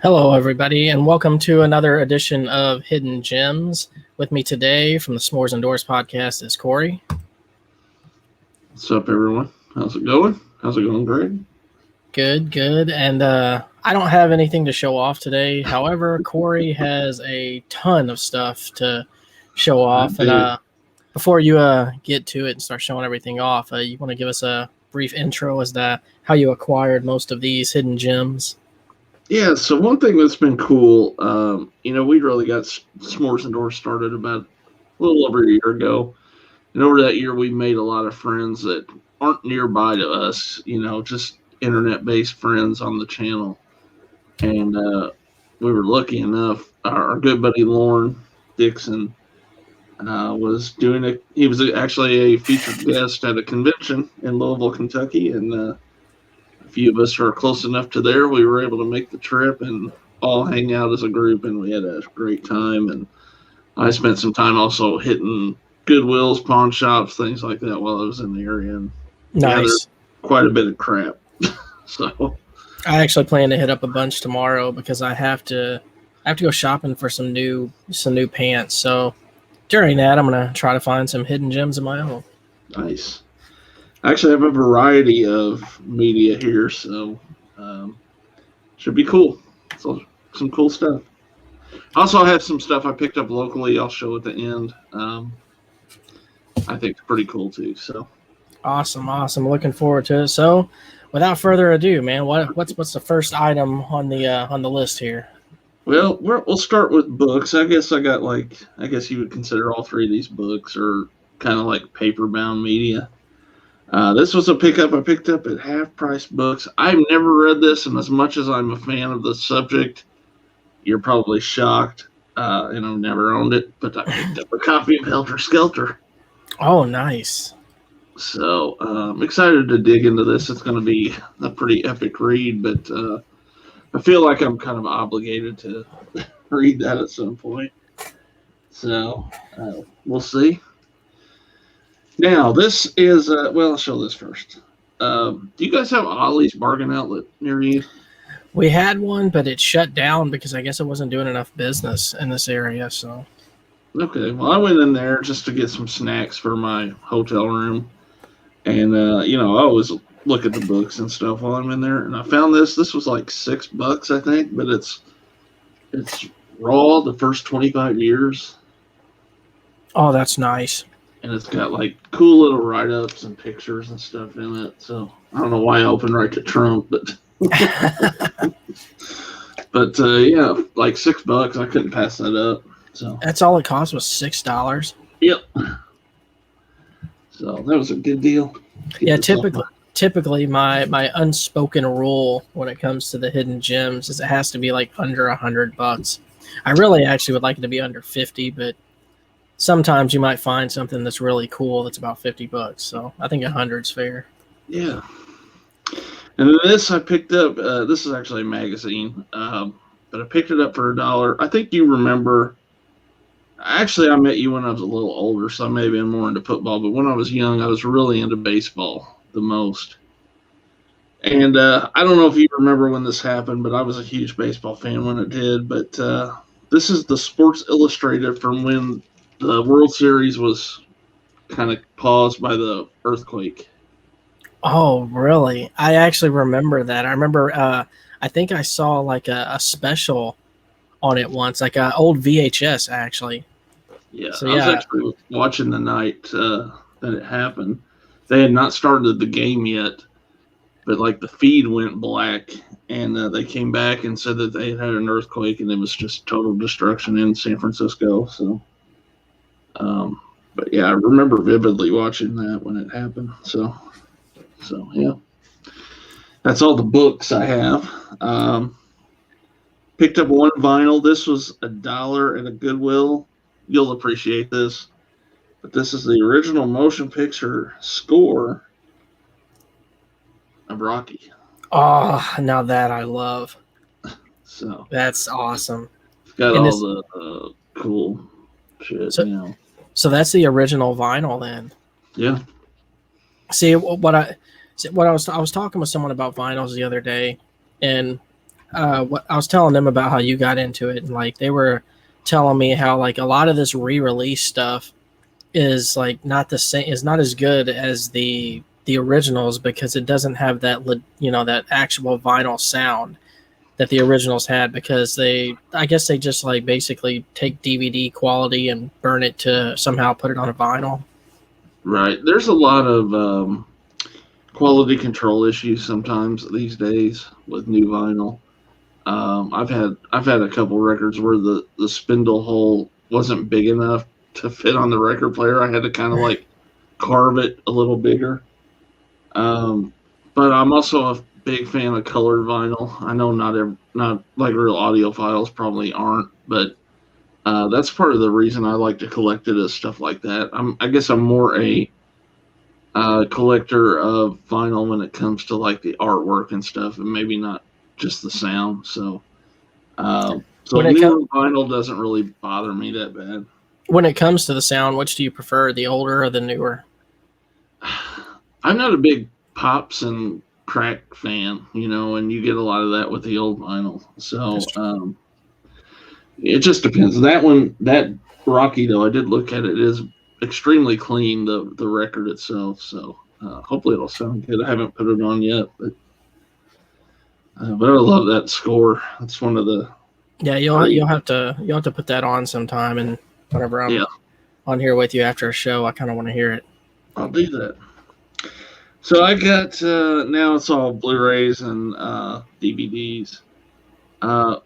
Hello, everybody, and welcome to another edition of Hidden Gems. With me today from the S'mores and Doors podcast is Corey. What's up, everyone? How's it going? How's it going, Greg? Good. And I don't have anything to show off today. However, Corey has a ton of stuff to show off. And before you get to it and start showing everything off, you want to give us a brief intro as to how you acquired most of these hidden gems? Yeah, so one thing that's been cool, we really got S'mores and Doors started about a little over a year ago. And over that year, we made a lot of friends that aren't nearby to us, just internet-based friends on the channel. And we were lucky enough, our good buddy Lauren Dixon was he was actually a featured guest at a convention in Louisville, Kentucky, and a few of us are close enough to there. We were able to make the trip and all hang out as a group, and we had a great time. And I spent some time also hitting Goodwills, pawn shops, things like that while I was in the area. And nice. Quite a bit of crap. So I actually plan to hit up a bunch tomorrow because I have to go shopping for some new pants. So during that, I'm gonna try to find some hidden gems of my own. Nice. I actually have a variety of media here, so should be cool. So some cool stuff. Also, I have some stuff I picked up locally. I'll show at the end. I think it's pretty cool too. So awesome. Looking forward to it. So, without further ado, man, what's the first item on the list here? Well, we'll start with books. I guess you would consider all three of these books are kind of like paper-bound media. This was a pickup I picked up at Half Price Books. I've never read this, and as much as I'm a fan of the subject, you're probably shocked. And I've never owned it, but I picked up a copy of Helter Skelter. Oh, nice. So I'm excited to dig into this. It's going to be a pretty epic read, but I feel like I'm kind of obligated to read that at some point. So we'll see. Now, this is, I'll show this first. Do you guys have Ollie's Bargain Outlet near you? We had one, but it shut down because I guess it wasn't doing enough business in this area. So, okay. Well, I went in there just to get some snacks for my hotel room. And, I always look at the books and stuff while I'm in there. And I found this. This was like $6, I think, but it's raw the first 25 years. Oh, that's nice. And it's got like cool little write-ups and pictures and stuff in it. So I don't know why I opened right to Trump, but but like $6. I couldn't pass that up. So that's all it cost was $6. Yep. So that was a good deal. Yeah, typically my unspoken rule when it comes to the hidden gems is it has to be like under $100. I really actually would like it to be under 50, but sometimes you might find something that's really cool that's about $50. So I think 100's fair. Yeah. And this I picked up. This is actually a magazine, but I picked it up for $1. I think you remember. Actually, I met you when I was a little older, so I may have been more into football. But when I was young, I was really into baseball the most. And I don't know if you remember when this happened, but I was a huge baseball fan when it did. But this is the Sports Illustrated from when the World Series was kind of paused by the earthquake. Oh, really? I actually remember that. I remember, I think I saw like a special on it once, like an old VHS, actually. Yeah, so, I was actually watching the night that it happened. They had not started the game yet, but like the feed went black, and they came back and said that they had an earthquake, and it was just total destruction in San Francisco. So, but yeah, I remember vividly watching that when it happened. So yeah, that's all the books I have. Picked up one vinyl. This was $1 at a Goodwill. You'll appreciate this, but this is the original motion picture score of Rocky. Oh, now that I love. So that's awesome. It's got all the cool shit. So that's the original vinyl then. Yeah. See what I was talking with someone about vinyls the other day, and what I was telling them about how you got into it, and like they were telling me how like a lot of this re-release stuff is like not the same, is not as good as the originals because it doesn't have that that actual vinyl sound that the originals had, because I guess they just like basically take DVD quality and burn it to somehow put it on a vinyl. Right. There's a lot of quality control issues sometimes these days with new vinyl. I've had a couple records where the spindle hole wasn't big enough to fit on the record player. I had to kind of like carve it a little bigger. But I'm also a big fan of colored vinyl. I know not like real audiophiles probably aren't, but that's part of the reason I like to collect it is stuff like that. I guess I'm more a collector of vinyl when it comes to like the artwork and stuff, and maybe not just the sound. So new vinyl doesn't really bother me that bad. When it comes to the sound, which do you prefer, the older or the newer? I'm not a big pops and crack fan, and you get a lot of that with the old vinyl. So it just depends. That Rocky though, I did look at it, is extremely clean, the record itself. So hopefully it'll sound good. I haven't put it on yet, but I love that score. It's one of the you'll have to put that on sometime, and whenever I'm on here with you after a show, I kind of want to hear it. I'll do that. So I got now it's all Blu-rays and DVDs.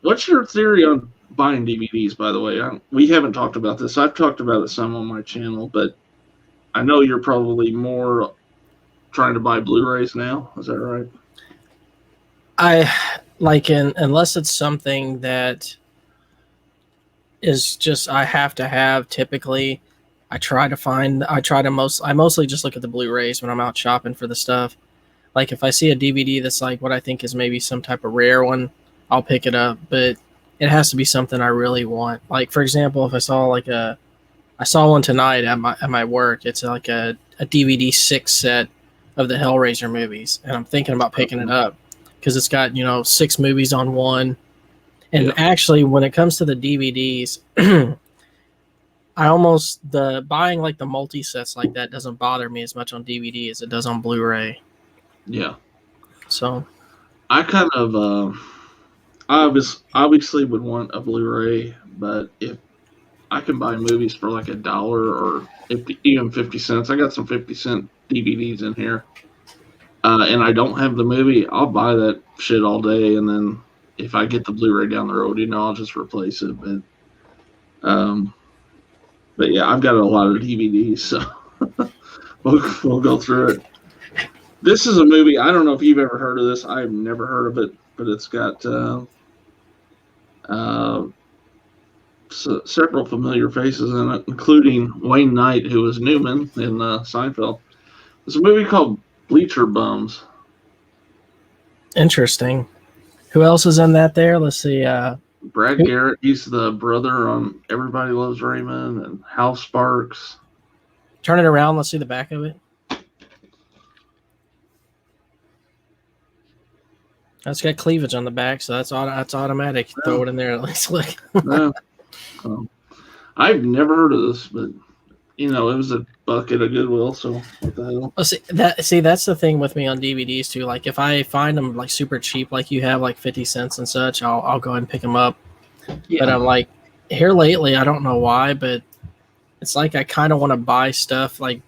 What's your theory on buying DVDs? By the way, we haven't talked about this. I've talked about it some on my channel, but I know you're probably more trying to buy Blu-rays now. Is that right? I like unless it's something that is just I have to have. Typically, I mostly just look at the Blu-rays when I'm out shopping for the stuff. Like if I see a DVD that's like what I think is maybe some type of rare one, I'll pick it up, but it has to be something I really want. Like for example, if I saw one tonight at my work. It's like a DVD 6 set of the Hellraiser movies, and I'm thinking about picking it up because it's got 6 movies on one. And actually, when it comes to the DVDs, buying like the multi sets like that doesn't bother me as much on DVD as it does on Blu-ray. Yeah. So I kind of obviously would want a Blu-ray, but if I can buy movies for like $1 or even 50 cents, I got some 50-cent DVDs in here, and I don't have the movie, I'll buy that shit all day, and then if I get the Blu-ray down the road, I'll just replace it. But yeah, I've got a lot of DVDs, so we'll go through it. This is a movie, I don't know if you've ever heard of this. I've never heard of it, but it's got several familiar faces in it, including Wayne Knight, who was Newman in Seinfeld. It's a movie called Bleacher Bums. Interesting. Who else is in that there? Let's see. Brad Garrett, he's the brother on Everybody Loves Raymond, and Hal Sparks. Turn it around. Let's see the back of it. That's got cleavage on the back, so that's automatic. Yeah. Throw it in there at least. Look. Yeah. I've never heard of this, but it was a bucket of Goodwill. So what the hell? Well, that's the thing with me on DVDs too. Like if I find them like super cheap, like you have like 50 cents and such, I'll go ahead and pick them up. Yeah. But I'm like here lately, I don't know why, but it's like I kind of want to buy stuff like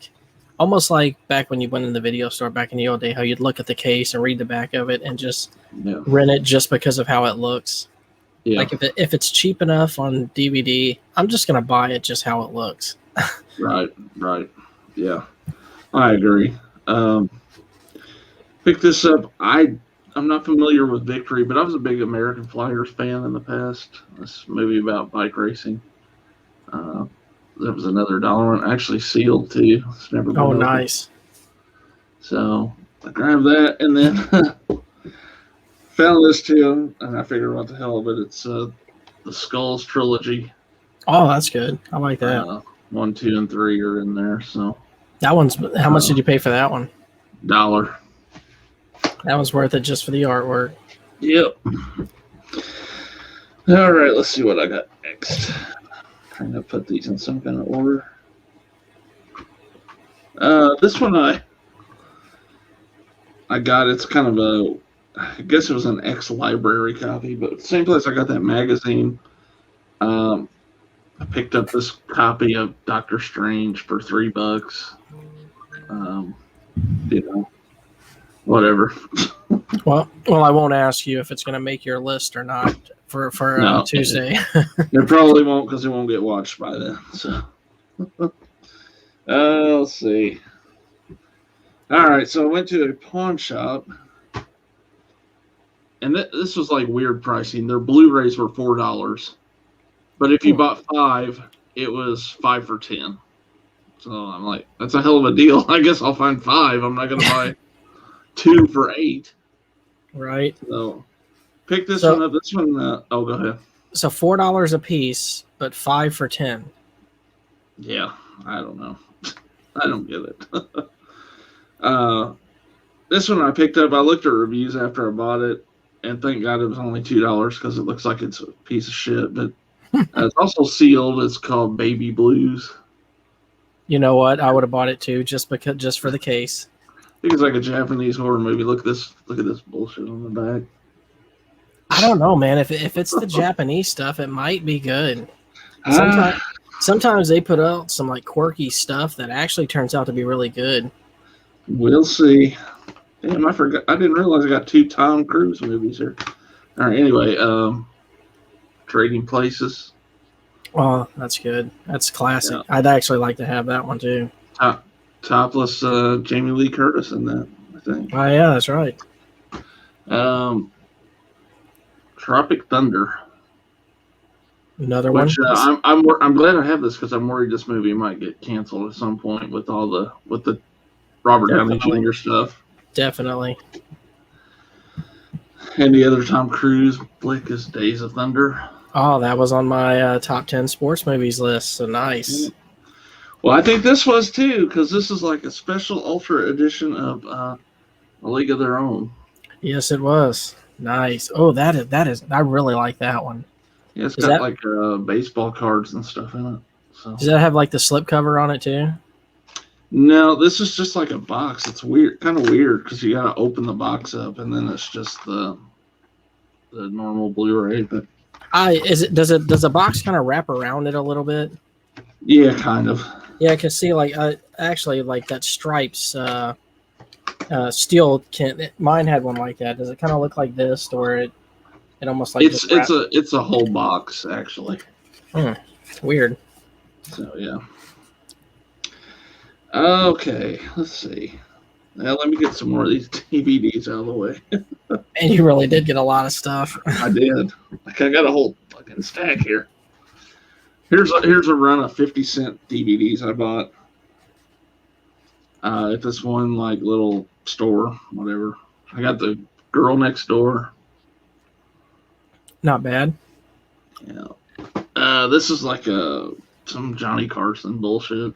almost like back when you went in the video store back in the old day, how you'd look at the case and read the back of it and just rent it just because of how it looks. Yeah. Like if it's cheap enough on DVD, I'm just gonna buy it just how it looks. Right. Yeah, I agree. Pick this up. I'm not familiar with Victory, but I was a big American Flyers fan in the past. This movie about bike racing. There was another dollar one, actually sealed too. It's never been opened. Nice. So I grabbed that and then found this too, and I figured what the hell, but it's the Skulls trilogy. Oh, that's good. I like that. 1, 2, and 3 are in there. So that one's. How much did you pay for that one? $1. That was worth it just for the artwork. Yep. All right, let's see what I got next. Trying to put these in some kind of order. This one I got. It's kind of a, I guess it was an ex-library copy, but same place I got that magazine. I picked up this copy of Doctor Strange for $3. Whatever. Well, I won't ask you if it's going to make your list or not for No, Tuesday. It probably won't because it won't get watched by then. So, let's see. All right, so I went to a pawn shop, and this was like weird pricing. Their Blu-rays were $4, but if you bought 5, it was 5 for $10. So I'm like, that's a hell of a deal. I guess I'll find 5. I'm not going to buy 2 for $8. Right. So pick this one up. This one, go ahead. So $4 a piece, but 5 for $10. Yeah, I don't know. I don't get it. This one I picked up. I looked at reviews after I bought it, and thank God it was only $2 because it looks like it's a piece of shit. But it's also sealed. It's called Baby Blues. You know what? I would have bought it too, just for the case. I think it's like a Japanese horror movie. Look at this bullshit on the back. I don't know, man. If it's the Japanese stuff, it might be good. Sometimes they put out some like quirky stuff that actually turns out to be really good. We'll see. Damn, I forgot. I didn't realize I got 2 Tom Cruise movies here. All right. Anyway, Trading Places. Oh, that's good. That's classic. Yeah. I'd actually like to have that one too. Topless Jamie Lee Curtis in that, I think. Oh yeah, that's right. Tropic Thunder. Another one. I'm glad I have this because I'm worried this movie might get canceled at some point with the Robert Downey Jr. stuff. Definitely. And the other Tom Cruise flick is Days of Thunder. Oh, that was on my top 10 sports movies list. So nice. Yeah. Well, I think this was too because this is like a special ultra edition of A League of Their Own. Yes, it was. Nice. Oh, that is. I really like that one. Yeah, it's got like baseball cards and stuff in it. So. Does that have like the slipcover on it too? No, this is just like a box. It's weird, kind of weird because you got to open the box up and then it's just the normal Blu-ray. But does the box kind of wrap around it a little bit? Yeah, kind of. Yeah, I can see like actually like that stripes steel can. Mine had one like that. Does it kind of look like this, or it almost like it's a whole box actually. Weird. So yeah. Okay, let's see. Now let me get some more of these DVDs out of the way. And you really did get a lot of stuff. I did. Like I got a whole fucking stack here. Here's a run of 50-cent DVDs I bought at this one like little store, whatever. I got the Girl Next Door. Not bad. Yeah. This is like some Johnny Carson bullshit.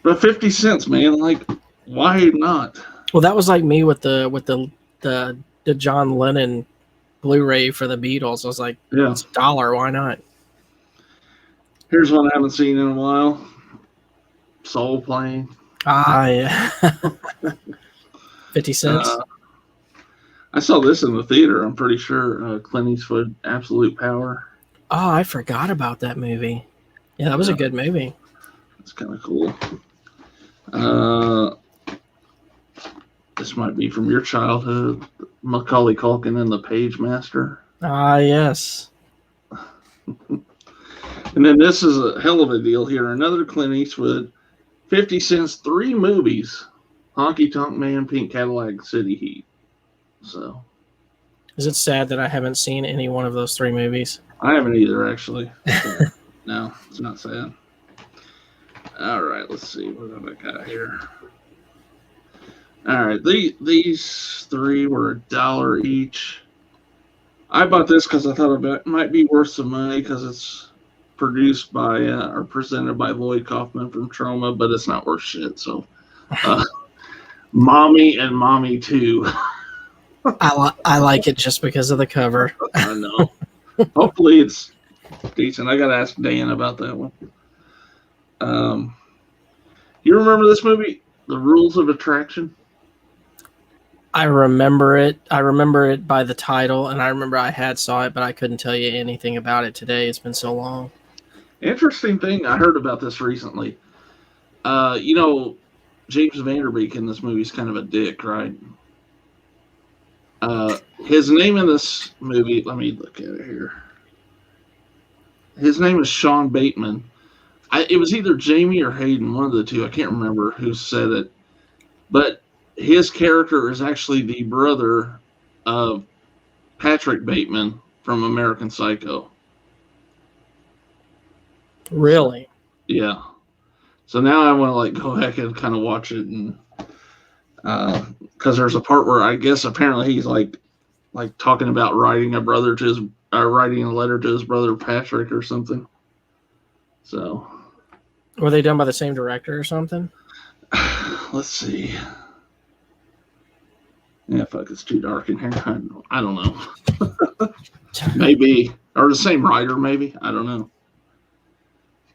But 50 cents, man. Like, why not? Well, that was like me with the John Lennon Blu-ray for the Beatles. I was like, yeah, it's $1. Why not? Here's one I haven't seen in a while. Soul Plane. Ah, yeah. 50 cents. I saw this in the theater. I'm pretty sure. Clint Eastwood, Absolute Power. Oh, I forgot about that movie. Yeah, that was a good movie. It's kind of cool. This might be from your childhood. Macaulay Culkin and the Page Master. Ah, yes. And then this is a hell of a deal here. Another Clint Eastwood, 50 cents, 3 movies. Honky Tonk Man, Pink Cadillac, City Heat. So. Is it sad that I haven't seen any one of those 3 movies? I haven't either, actually. No, it's not sad. All right, let's see. What have I got here? All right, these 3 were $1 each. I bought this because I thought it might be worth some money because it's produced by or presented by Lloyd Kaufman from Troma, but it's not worth shit. So, Mommy and Mommy 2. I like it just because of the cover. I know. Hopefully it's decent. I got to ask Dan about that one. You remember this movie, The Rules of Attraction? I remember it. I remember it by the title, and I remember I had saw it, but I couldn't tell you anything about it today. It's been so long. Interesting thing, I heard about this recently. You know, James Vanderbeek in this movie is kind of a dick, right? His name in this movie, let me look at it here. His name is Sean Bateman. It was either Jamie or Hayden, one of the two. I can't remember who said it. But his character is actually the brother of Patrick Bateman from American Psycho. Really? Yeah. So now I want to like go back and kind of watch it, and because there's a part where I guess apparently he's like talking about writing a letter to his brother Patrick or something. So were they done by the same director or something? Let's see. Yeah, fuck, it's too dark in here. I don't know. Maybe, or the same writer, maybe. I don't know.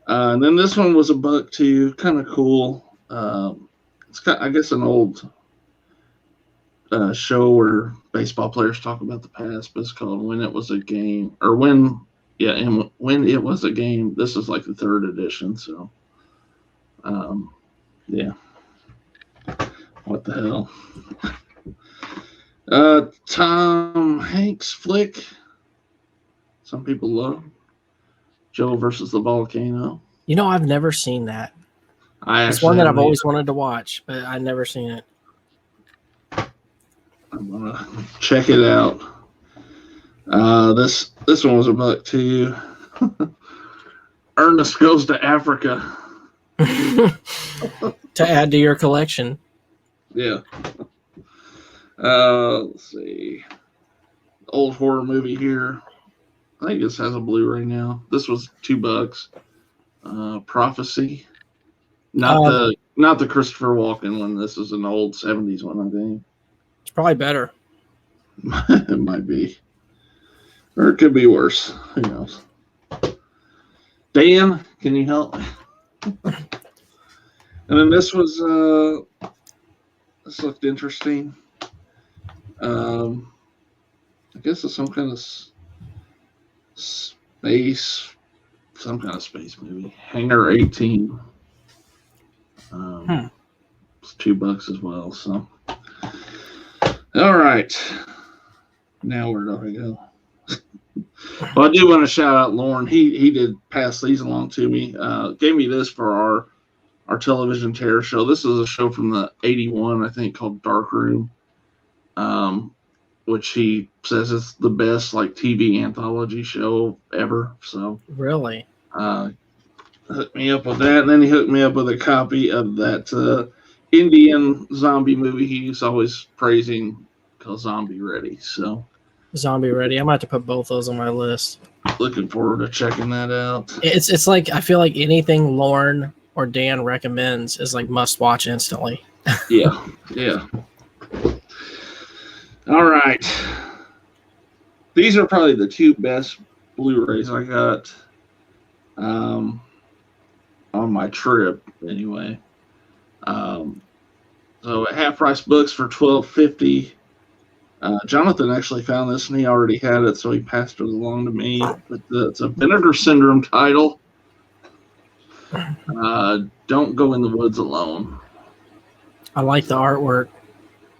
And then this one was a buck too, kind of cool. It's got, I guess, an old show where baseball players talk about the past, but it's called When It Was a Game, or when it was a game. This is like the 3rd edition, so yeah. What the hell? Tom Hanks flick. Some people love Joe versus the Volcano. You know, I've never seen that. It's one that I've always wanted to watch, but I've never seen it. I'm gonna check it out. This one was a buck too. Ernest Goes to Africa. To add to your collection. Yeah. Let's see. Old horror movie here. I think this has a Blu-ray now. This was $2. Prophecy. Not the Christopher Walken one. This is an old 70s one, I think. It's probably better. It might be. Or it could be worse. Who knows? Dan, can you help? And then this was this looked interesting. I guess it's some kind of space movie. Hangar 18. It's $2 as well. So, all right. Now where do I go? Well, I do want to shout out Lauren. He did pass these along to me. Gave me this for our television terror show. This is a show from the 81, I think, called Dark Room. Which he says is the best like TV anthology show ever. So really, hooked me up with that, and then he hooked me up with a copy of that Indian zombie movie he's always praising, called Zombie Ready. So Zombie Ready. I might have to put both those on my list. Looking forward to checking that out. It's like I feel like anything Lauren or Dan recommends is like must watch instantly. Yeah. All right. These are probably the 2 best Blu-rays I got on my trip anyway. So at Half Price Books for $12.50. Jonathan actually found this and he already had it, so he passed it along to me. But it's a Vinegar Syndrome title. Don't Go in the Woods Alone. I like the artwork.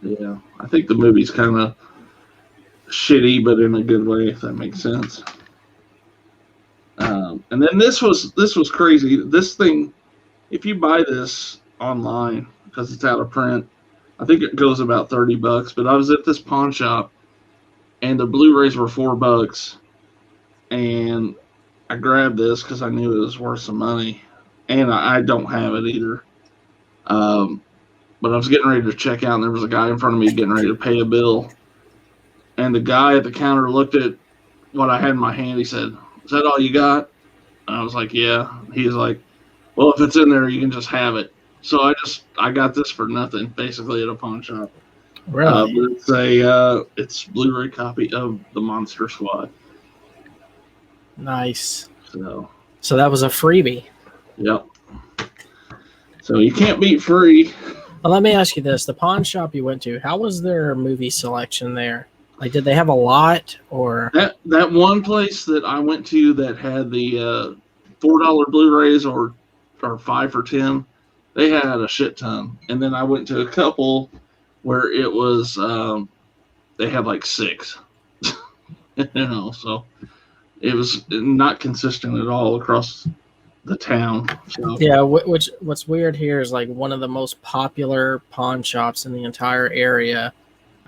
Yeah, I think the movie's kind of shitty, but in a good way, if that makes sense. And then this was crazy. This thing, if you buy this online because it's out of print, I think it goes about $30. But I was at this pawn shop, and the Blu-rays were $4, and I grabbed this because I knew it was worth some money, and I don't have it either. But I was getting ready to check out, and there was a guy in front of me getting ready to pay a bill. And the guy at the counter looked at what I had in my hand. He said, "Is that all you got?" And I was like, "Yeah." He was like, "Well, if it's in there, you can just have it." So I got this for nothing, basically, at a pawn shop. Really? But it's Blu-ray copy of the Monster Squad. Nice. So that was a freebie. Yep. So you can't beat free. Well, let me ask you this: the pawn shop you went to, how was their movie selection there? Like, did they have a lot, or that one place that I went to that had the $4 Blu-rays or 5 for $10? They had a shit ton. And then I went to a couple where it was they had like 6. So it was not consistent at all across the town. So. Yeah, what's weird here is like one of the most popular pawn shops in the entire area.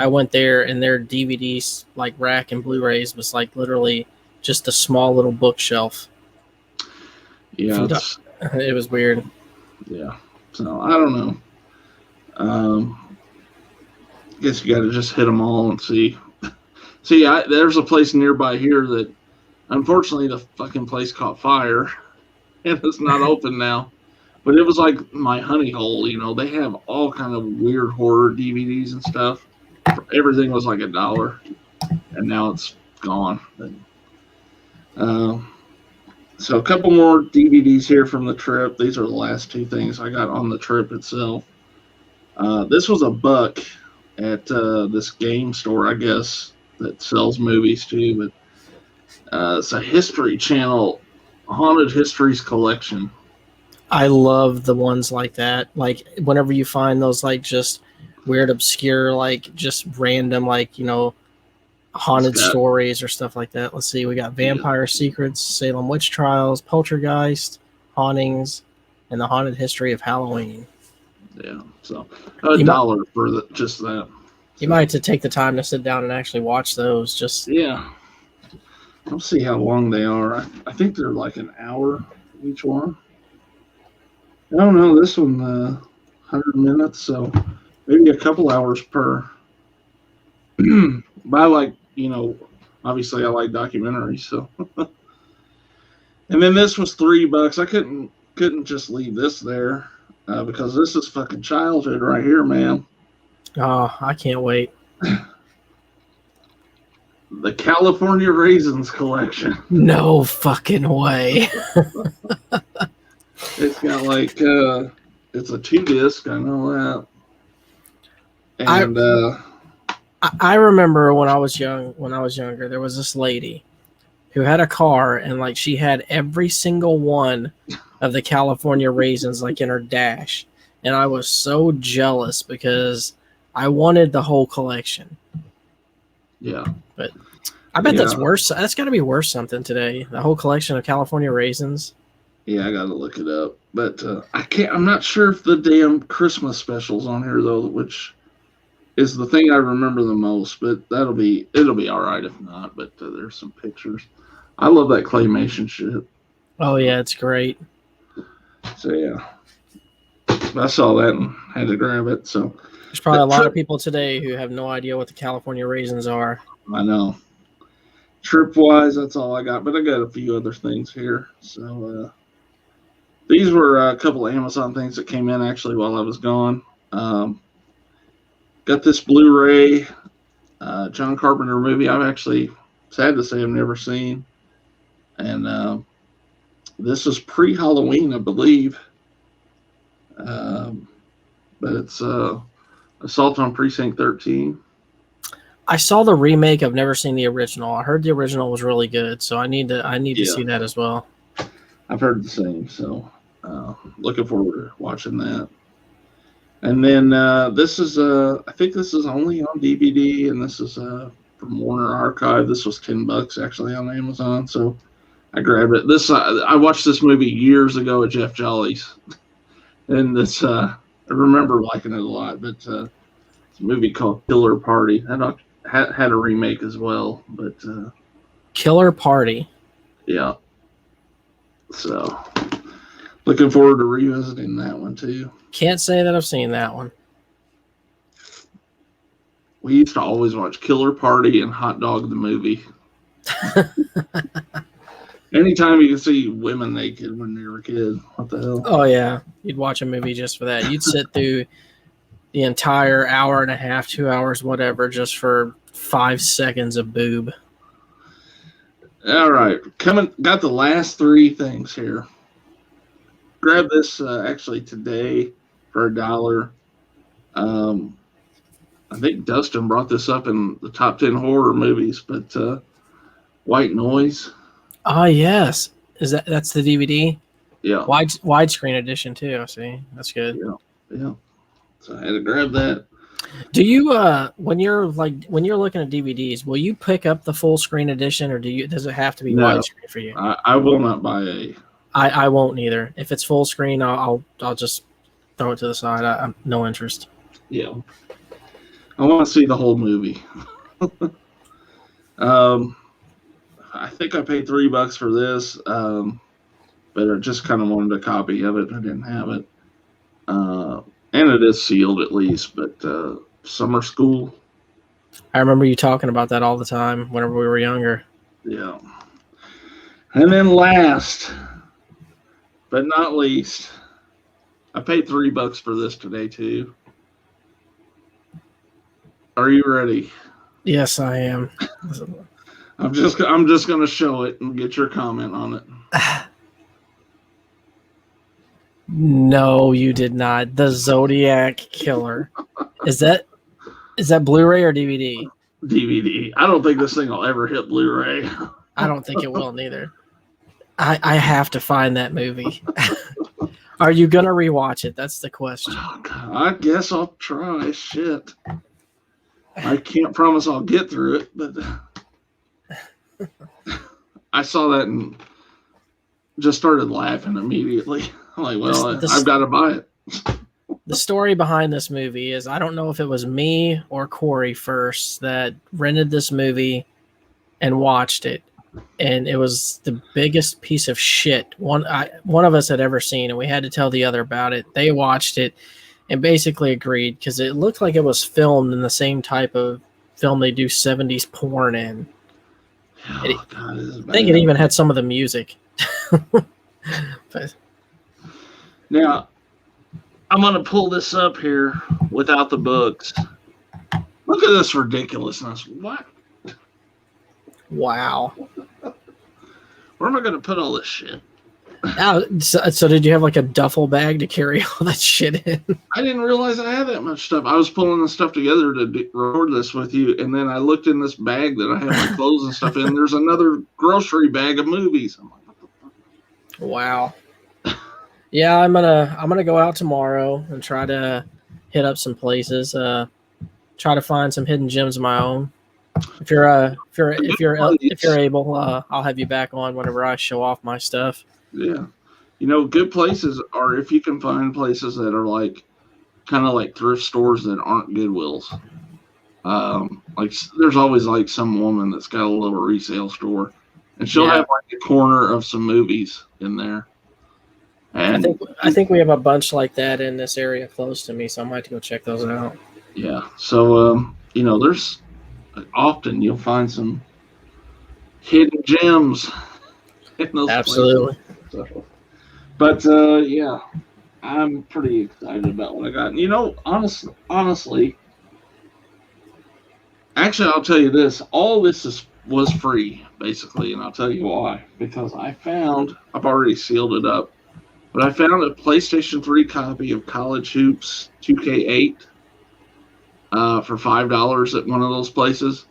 I went there and their DVDs like rack and Blu-rays was like literally just a small little bookshelf. Yeah, it was weird. Yeah, so I don't know. I guess you got to just hit them all and see. There's a place nearby here that, unfortunately, the fucking place caught fire, and it's not open now. But it was like my honey hole. They have all kind of weird horror DVDs and stuff. Everything was like $1, and now it's gone. So a couple more DVDs here from the trip. These are the last 2 things I got on the trip itself. This was $1 at this game store, I guess, that sells movies too. But it's a History Channel Haunted Histories collection. I love the ones like that. Like whenever you find those like just weird, obscure, like just random, like, haunted stories or stuff like that. Let's see. We got Vampire Secrets, Salem Witch Trials, Poltergeist, Hauntings, and the Haunted History of Halloween. Yeah. So $1 for just that. You might have to take the time to sit down and actually watch those. Yeah. I'll see how long they are. I think they're like an hour each one. I don't know. This one, 100 minutes, so maybe a couple hours per. But I like, obviously I like documentaries, so. And then this was $3. I couldn't just leave this there because this is fucking childhood right here, man. Oh, I can't wait. The California Raisins collection. No fucking way. It's got like it's a 2-disc. I know that. And I remember when I was younger, there was this lady who had a car and like she had every single one of the California Raisins like in her dash, and I was so jealous because I wanted the whole collection. Yeah, but I bet that's worth. That's got to be worth something today. The whole collection of California Raisins. Yeah, I got to look it up, but I can't. I'm not sure if the damn Christmas special's on here though, which is the thing I remember the most. But it'll be all right if not. But there's some pictures. I love that claymation shit. Oh yeah, it's great. So yeah, I saw that and had to grab it. So there's probably a lot of people today who have no idea what the California Raisins are. I know. Trip-wise, that's all I got, but I got a few other things here. So these were a couple of Amazon things that came in actually while I was gone. Got this Blu-ray John Carpenter movie. I've actually, sad to say, I've never seen. And this is pre-Halloween, I believe. But it's Assault on Precinct 13. I saw the remake. I've never seen the original. I heard the original was really good, so I need to see that as well. I've heard the same, so looking forward to watching that. And then this is I think this is only on DVD, and this is from Warner Archive. This was $10 actually on Amazon, so I grabbed it. I watched this movie years ago at Jeff Jolly's, and this I remember liking it a lot. But it's a movie called Killer Party. Had a remake as well, but Killer Party. Yeah. So looking forward to revisiting that one too. Can't say that I've seen that one. We used to always watch Killer Party and Hot Dog the movie. Anytime you could see women naked when you were a kid, what the hell? Oh yeah, you'd watch a movie just for that. You'd sit through the entire hour and a half, 2 hours, whatever, just for 5 seconds of boob. All right, got the last three things here. Grab this actually today for $1. I think Dustin brought this up in the top 10 horror movies, but White Noise. Oh yes, that's the DVD? Yeah, widescreen edition too. See, that's good. Yeah. So I had to grab that. Do you when you're looking at DVDs, will you pick up the full screen edition, or does it have to be widescreen for you? I will not buy a. I won't either. If it's full screen, I'll just throw it to the side. I'm no interest. Yeah, I want to see the whole movie. I think I paid $3 for this, but I just kind of wanted a copy of it. I didn't have it, and it is sealed at least. But Summer School. I remember you talking about that all the time whenever we were younger. Yeah, and then last but not least, I paid $3 for this today too. Are you ready? Yes, I am. I'm just going to show it and get your comment on it. No, you did not. The Zodiac Killer. Is that Blu-ray or DVD? DVD. I don't think this thing will ever hit Blu-ray. I don't think it will neither. I have to find that movie. Are you gonna rewatch it? That's the question. Oh, God, I guess I'll try. Shit. I can't promise I'll get through it, but I saw that and just started laughing immediately. I'm like, well, I've got to buy it. The story behind this movie is, I don't know if it was me or Corey first that rented this movie and watched it, and it was the biggest piece of shit one of us had ever seen, and we had to tell the other about it. They watched it and basically agreed, because it looked like it was filmed in the same type of film they do 70s porn in. Oh, God, I think it even had some of the music. But now, I'm going to pull this up here without the books. Look at this ridiculousness. What? Wow. Where am I going to put all this shit? So did you have like a duffel bag to carry all that shit in? I didn't realize I had that much stuff. I was pulling the stuff together to record this with you, and then I looked in this bag that I have my clothes and stuff in. There's another grocery bag of movies. I'm like, what the fuck? Wow. Yeah, I'm gonna go out tomorrow and try to hit up some places. Try to find some hidden gems of my own. If you're able, I'll have you back on whenever I show off my stuff. Yeah. Good places are if you can find places that are like kind of like thrift stores that aren't Goodwills. Like there's always like some woman that's got a little resale store, and she'll have like a corner of some movies in there. And I think we have a bunch like that in this area close to me, so I might have to go check those out. Yeah. So there's often you'll find some hidden gems in those Absolutely. places. So, but yeah, I'm pretty excited about what I got. And honestly, actually, I'll tell you this: all this was free, basically, and I'll tell you why. Because I've already sealed it up, but I found a PlayStation 3 copy of College Hoops 2K8 for $5 at one of those places,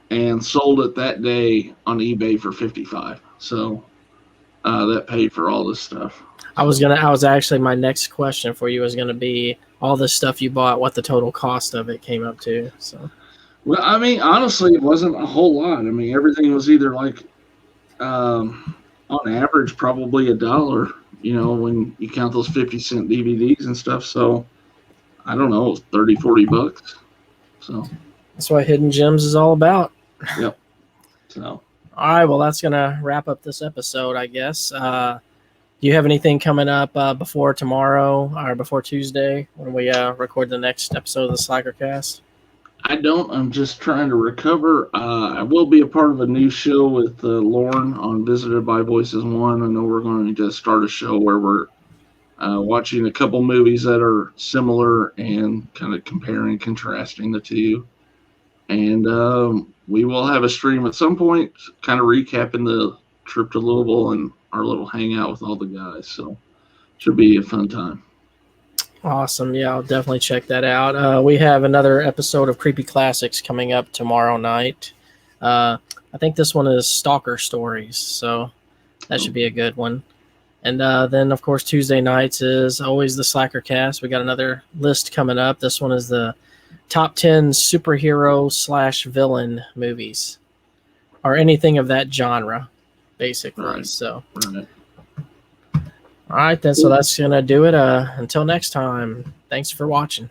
and sold it that day on eBay for $55. So that paid for all this stuff. My next question for you was gonna be all this stuff you bought, what the total cost of it came up to. So, well, I mean, honestly, it wasn't a whole lot. I mean, everything was either like, on average, probably $1. When you count those 50-cent DVDs and stuff. So, I don't know, it was $30-$40. So that's what Hidden Gems is all about. Yep. So. All right, well, that's going to wrap up this episode, I guess. Do you have anything coming up before tomorrow or before Tuesday when we record the next episode of the SlackerCast? I don't. I'm just trying to recover. I will be a part of a new show with Lauren on Visited by Voices 1. I know we're going to just start a show where we're watching a couple movies that are similar and kind of comparing, contrasting the two. And we will have a stream at some point, kind of recapping the trip to Louisville and our little hangout with all the guys. So should be a fun time. Awesome. Yeah, I'll definitely check that out. We have another episode of Creepy Classics coming up tomorrow night. I think this one is Stalker Stories, so that should be a good one. And then, of course, Tuesday nights is always the SlackerCast. We got another list coming up. This one is the top 10 superhero/villain movies, or anything of that genre, basically. Right. So, Right. all right, then. So that's going to do it. Until next time, thanks for watching.